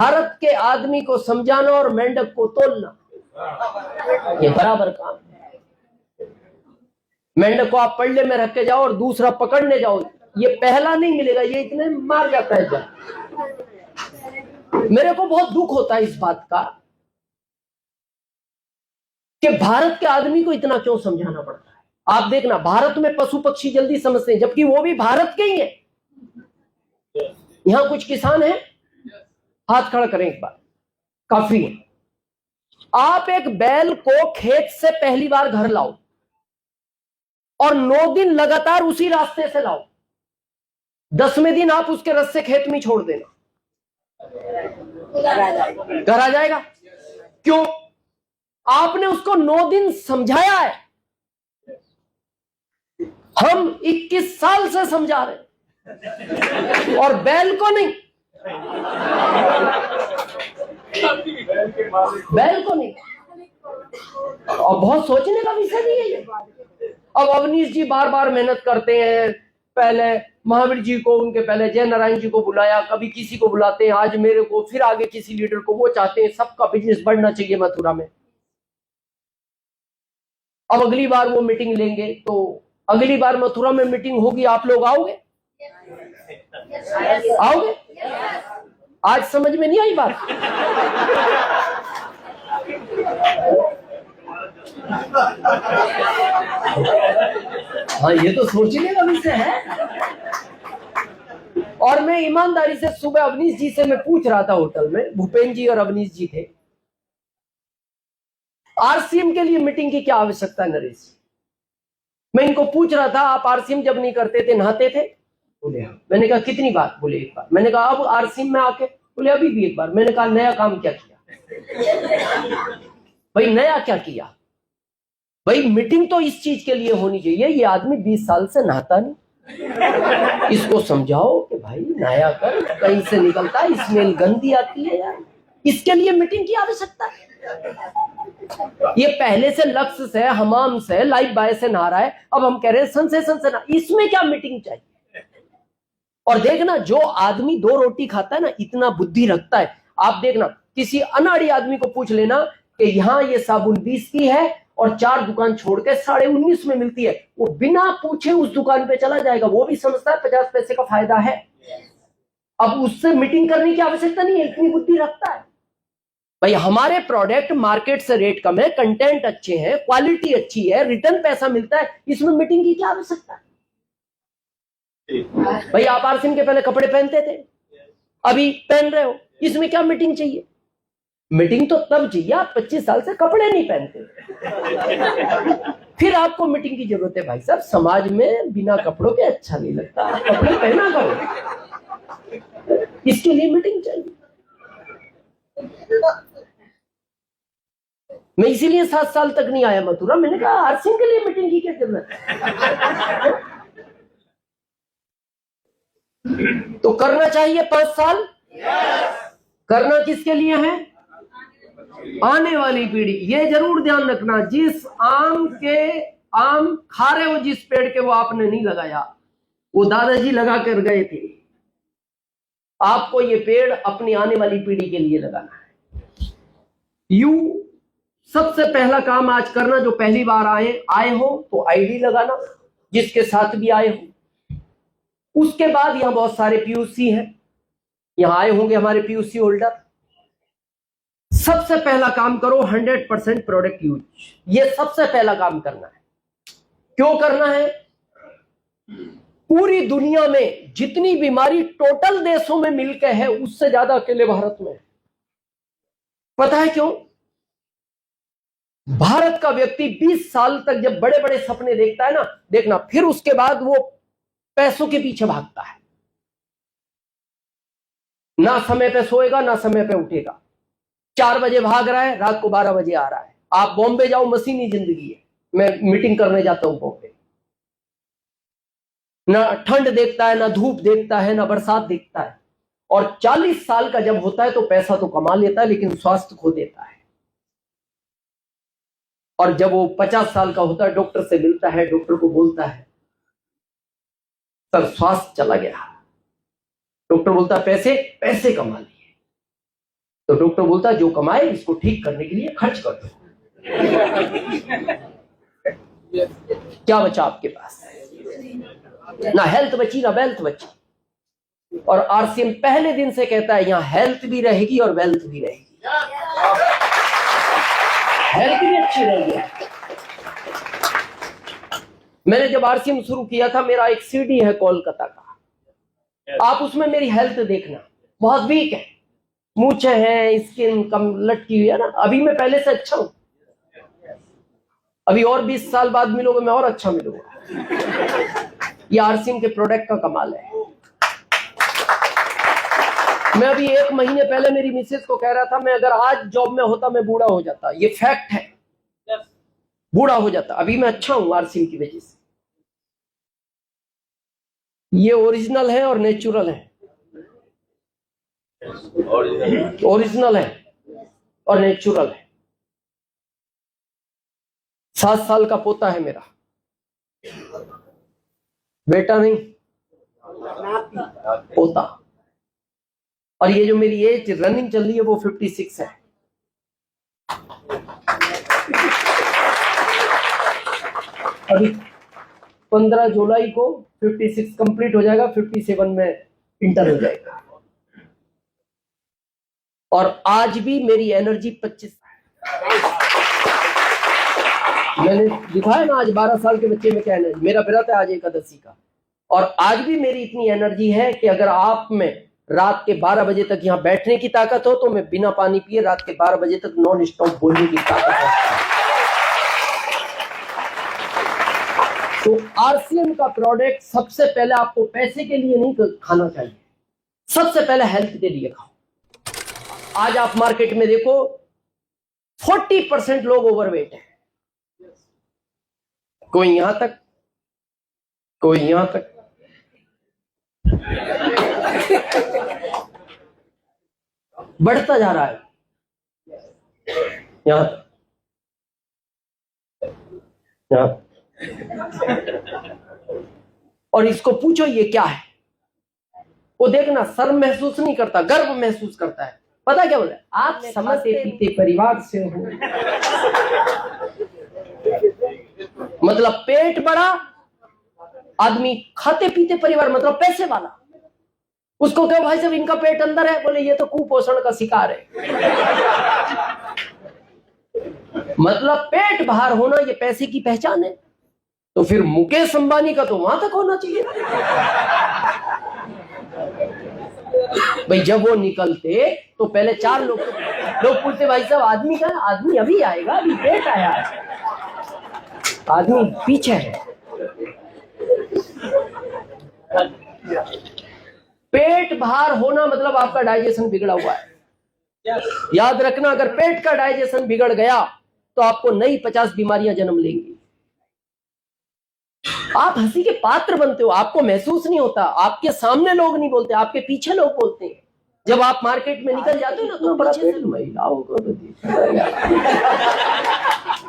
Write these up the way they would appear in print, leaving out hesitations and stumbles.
भारत के आदमी को समझाना और मेंढक को तोलना, ये बराबर काम है। मेंढक को आप पल्ले में रख के जाओ और दूसरा पकड़ने जाओ, ये पहला नहीं मिलेगा, ये इतने मार जाता है जब। मेरे को बहुत दुख होता है इस बात का कि भारत के आदमी को इतना क्यों समझाना पड़ता है। आप देखना, भारत में पशु पक्षी जल्दी समझते हैं, जबकि वो भी भारत के ही है। यहां कुछ किसान हैं, हाथ खड़ा करें एक बार, काफी है। आप एक बैल को खेत से पहली बार घर लाओ और 9 दिन लगातार उसी रास्ते से लाओ, 10वें दिन आप उसके रस्से खेत में छोड़ देना, घर आ जाएगा। क्यों? आपने उसको 9 दिन समझाया है। हम 21 साल से समझा रहे और बैल को नहीं, बैल को नहीं। और बहुत सोचने का विषय नहीं है ये। अब अवनीश जी बार बार मेहनत करते हैं, पहले महावीर जी को, उनके पहले जय नारायण जी को बुलाया, कभी किसी को बुलाते हैं, आज मेरे को, फिर आगे किसी लीडर को। वो चाहते हैं सबका बिजनेस बढ़ना चाहिए मथुरा में। अब अगली बार वो मीटिंग लेंगे, तो अगली बार मथुरा में मीटिंग होगी, आप लोग आओगे? आओगे? आज समझ में नहीं आई बात? हाँ, ये तो सोचने का विषय है। और मैं ईमानदारी से सुबह अवनीश जी से मैं पूछ रहा था होटल में, भूपेन जी और अवनीश जी थे, आरसीएम के लिए मीटिंग की क्या आवश्यकता है नरेश? मैं इनको पूछ रहा था, आप आरसीएम जब नहीं करते थे नहाते थे? बोले हाँ। मैंने कहा कितनी बार? बोले एक बार। मैंने कहा अब आरसीएम में आके? बोले अभी भी एक बार। मैंने कहा नया काम क्या किया? भाई नया क्या किया? भाई मीटिंग तो इस चीज के लिए होनी चाहिए। ये आदमी 20 साल से नहाता नहीं, इसको समझाओ कि भाई नया कर, कहीं से निकलता है, स्मेल गंदी आती है यार, इसके लिए मीटिंग की आवश्यकता है। ये पहले से लक्ष्य से, हमाम से, लाइफ बाय से नहा रहा है, अब हम कह रहे हैं सेंसेशन से ना, इसमें क्या मीटिंग चाहिए? और देखना, जो आदमी 2 रोटी खाता है ना, इतना बुद्धि रखता है। आप देखना, किसी अनाड़ी आदमी को पूछ लेना कि यहाँ ये साबुन 20 की है और 4 दुकान छोड़ के 19.5 में मिलती है, वो बिना पूछे उस दुकान पे चला जाएगा। वो भी समझता है 50 पैसे का फायदा है। अब उससे मीटिंग करने की आवश्यकता नहीं है, इतनी बुद्धि रखता है। भाई हमारे प्रोडक्ट मार्केट से रेट कम है, कंटेंट अच्छे हैं, क्वालिटी अच्छी है, रिटर्न पैसा मिलता है, इसमें मीटिंग की क्या आवश्यकता है? भाई आप आरसीएम के पहले कपड़े पहनते थे, अभी पहन रहे हो, इसमें क्या मीटिंग चाहिए? मीटिंग तो तब चाहिए आप 25 साल से कपड़े नहीं पहनते, फिर आपको मीटिंग की जरूरत है। भाई साहब, समाज में बिना कपड़ों के अच्छा नहीं लगता, कपड़े पहना करो, इसके लिए मीटिंग चाहिए। मैं इसीलिए 7 साल तक नहीं आया मथुरा। मैंने कहा आरसीएम के लिए मीटिंग की क्या जरूरत है? तो करना चाहिए 5 साल। करना किसके लिए है? आने वाली पीढ़ी। ये जरूर ध्यान रखना, जिस आम खा रहे हो, जिस पेड़ के, वो आपने नहीं लगाया, वो दादाजी लगा कर गए थे। आपको ये पेड़ अपनी आने वाली पीढ़ी के लिए लगाना है। सबसे पहला काम आज करना, जो पहली बार आए हो तो आईडी लगाना, जिसके साथ भी आए हो। उसके बाद यहां बहुत सारे पीयूसी हैं, यहां आए होंगे हमारे पीयूसी होल्डर। सबसे पहला काम करो 100% प्रोडक्ट यूज। ये सबसे पहला काम करना है। क्यों करना है? पूरी दुनिया में जितनी बीमारी टोटल देशों में मिलकर है, उससे ज्यादा अकेले भारत में। पता है क्यों? भारत का व्यक्ति 20 साल तक जब बड़े बड़े सपने देखता है ना, देखना, फिर उसके बाद वो पैसों के पीछे भागता है। ना समय पे सोएगा, ना समय पे उठेगा। 4 बजे भाग रहा है, रात को 12 बजे आ रहा है। आप बॉम्बे जाओ, मशीनी जिंदगी है। मैं मीटिंग करने जाता हूं बॉम्बे, ना ठंड देखता है, ना धूप देखता है, ना बरसात देखता है। और 40 साल का जब होता है तो पैसा तो कमा लेता है, लेकिन स्वास्थ्य खो देता है। और जब वो 50 साल का होता है, डॉक्टर से मिलता है, डॉक्टर को बोलता है सर स्वास्थ्य चला गया। डॉक्टर बोलता है पैसे कमा लिए। तो डॉक्टर बोलता जो कमाए इसको ठीक करने के लिए खर्च कर दो। क्या बचा आपके पास? ना हेल्थ बची ना वेल्थ बची। और आरसीएम पहले दिन से कहता है यहां हेल्थ भी रहेगी और वेल्थ भी रहेगी। हेल्थ भी अच्छी रहेगी। मैंने जब आरसीएम शुरू किया था, मेरा एक सीडी है कोलकाता का, आप उसमें मेरी हेल्थ देखना, बहुत वीक है, मूछें हैं, स्किन कम लटकी हुई है ना। अभी मैं पहले से अच्छा हूं। अभी और 20 साल बाद मिलोगे मैं और अच्छा मिलूंगा। ये आरसीएम के प्रोडक्ट का कमाल है। मैं अभी 1 महीने पहले मेरी मिसेस को कह रहा था, मैं अगर आज जॉब में होता मैं बूढ़ा हो जाता। ये फैक्ट है, बूढ़ा हो जाता। अभी मैं अच्छा हूं आरसीएम की वजह से। ये ओरिजिनल है और नेचुरल है। ओरिजिनल है और नेचुरल है। 7 साल का पोता है मेरा, बेटा नहीं पोता। और ये जो मेरी एज रनिंग चल रही है वो 56 है। अभी 15 जुलाई को 56 कंप्लीट हो जाएगा, 57 में इंटर हो जाएगा। और आज भी मेरी एनर्जी 25। मैंने दिखाया ना आज 12 साल के बच्चे में क्या एनर्जी। मेरा व्रत है आज एकादशी का, और आज भी मेरी इतनी एनर्जी है कि अगर आप में रात के 12 बजे तक यहाँ बैठने की ताकत हो तो मैं बिना पानी पिए रात के 12 बजे तक नॉन स्टॉप बोलने की ताकत है। तो आरसीएम का प्रोडक्ट सबसे पहले आपको पैसे के लिए नहीं खाना चाहिए, सबसे पहले हेल्थ के लिए खाओ। आज आप मार्केट में देखो 40% लोग ओवरवेट हैं, कोई यहां तक, कोई यहां तक। बढ़ता जा रहा है यहां तक, यहां। और इसको पूछो ये क्या है, वो देखना शर्म महसूस नहीं करता, गर्व महसूस करता है। पता क्या बोला? आप समझते पीते परिवार से हो, मतलब पेट बड़ा आदमी, खाते पीते परिवार मतलब पैसे वाला। उसको कहो भाई साहब इनका पेट अंदर है, बोले ये तो कुपोषण का शिकार है। मतलब पेट बाहर होना ये पैसे की पहचान है। तो फिर मुकेश अंबानी का तो वहां तक होना चाहिए भाई। जब वो निकलते तो पहले 4 लोग पूछते भाई साहब आदमी का, आदमी अभी आएगा, अभी पेट आया है, आदमी पीछे है। पेट बाहर होना मतलब आपका डाइजेशन बिगड़ा हुआ है। याद रखना, अगर पेट का डाइजेशन बिगड़ गया तो आपको नई 50 बीमारियां जन्म लेंगी। आप हंसी के पात्र बनते हो, आपको महसूस नहीं होता, आपके सामने लोग नहीं बोलते, आपके पीछे लोग बोलते हैं। जब आप मार्केट में निकल जाते हो ना तो बड़ा पेट महिलाओं को तो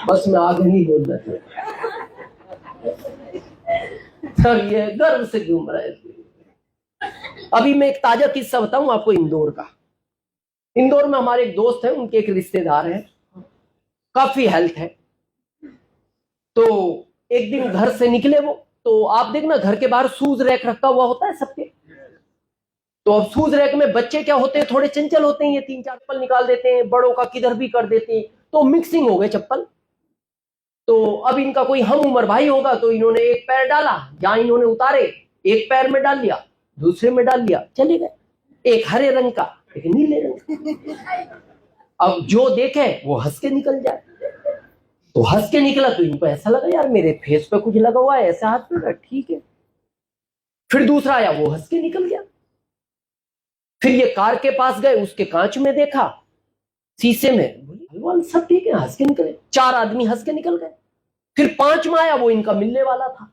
बस मैं आगे नहीं बोल रहा था, ये गर्व से घूम रहे थे। अभी मैं एक ताजा किस्सा बताऊं आपको इंदौर का। इंदौर में हमारे एक दोस्त है, उनके एक रिश्तेदार है, काफी हेल्थ है। तो एक दिन घर से निकले वो, तो आप देखना घर के बाहर शूज रैक रखा हुआ होता है सबके। तो अब शूज रैक में बच्चे क्या होते हैं, थोड़े चंचल होते हैं, ये 3-4 चप्पल निकाल देते हैं, बड़ों का किधर भी कर देते हैं, तो मिक्सिंग हो गए चप्पल। तो अब इनका कोई हम उम्र भाई होगा, तो इन्होंने एक पैर डाला, जहां इन्होंने उतारे एक पैर में डाल लिया, दूसरे में डाल लिया, चले गए। एक हरे रंग का, एक नीले रंग का। अब जो देखे वो हंस के निकल जाए। तो हंस के निकला तो इनको ऐसा लगा यार मेरे फेस पे कुछ लगा हुआ है, ऐसा हाथ पे, ठीक है। फिर दूसरा आया, वो हंस के निकल गया। फिर ये कार के पास गए, उसके कांच में देखा, शीशे में, बोले सब ठीक है, हंस के निकले। 4 आदमी हंस के निकल गए। फिर 5वां आया, वो इनका मिलने वाला था,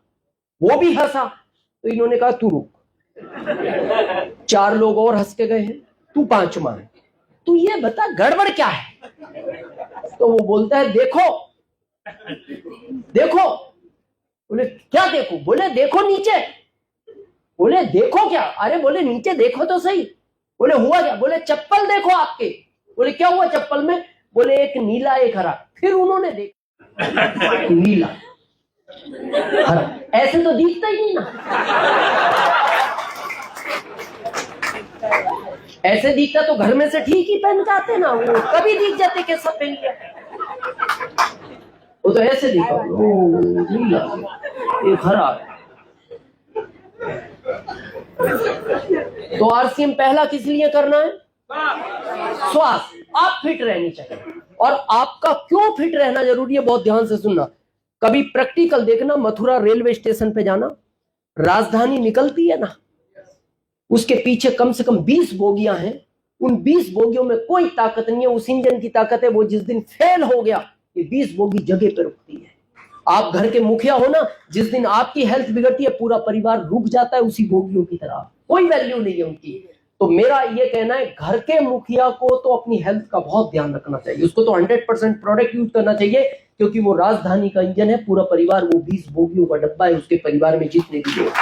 वो भी हंसा। तो इन्होंने कहा तू रुक, 4 लोग और हंस के गए हैं, तू 5वां है, तू ये बता गड़बड़ क्या है। तो वो बोलता है देखो देखो। बोले क्या देखो? बोले देखो नीचे। बोले देखो क्या? अरे बोले नीचे देखो तो सही। बोले हुआ क्या? बोले चप्पल देखो आपके। बोले क्या हुआ चप्पल में? बोले एक नीला एक हरा। फिर उन्होंने देखा नीला हरा, ऐसे तो दिखता ही नहीं ना, ऐसे दिखता तो घर में से ठीक ही पहन के आते ना, वो कभी दिख जाते कैसा पहन लिया, वो तो ऐसे दिखा नीला एक हरा। तो आरसीएम पहला किस लिए करना है? स्वास्थ्य। आप फिट रहनी चाहिए। और आपका क्यों फिट रहना जरूरी है, बहुत ध्यान से सुनना। कभी प्रैक्टिकल देखना, मथुरा रेलवे स्टेशन पे जाना, राजधानी निकलती है ना, उसके पीछे कम से कम 20 बोगियां हैं। उन 20 बोगियों में कोई ताकत नहीं है, उस इंजन की ताकत है। वो जिस दिन फेल हो गया, ये 20 बोगी जगह पे रुकती है। आप घर के मुखिया हो ना, जिस दिन आपकी हेल्थ बिगड़ती है पूरा परिवार रुक जाता है उसी बोगियों की तरह, कोई वैल्यू नहीं है उनकी। तो मेरा ये कहना है, घर के मुखिया को तो अपनी हेल्थ का बहुत ध्यान रखना चाहिए, उसको तो 100% प्रोडक्ट यूज करना चाहिए, क्योंकि वो राजधानी का इंजन है। पूरा परिवार, वो 20 बोगियों का डब्बा है, उसके परिवार में जितने भी लोग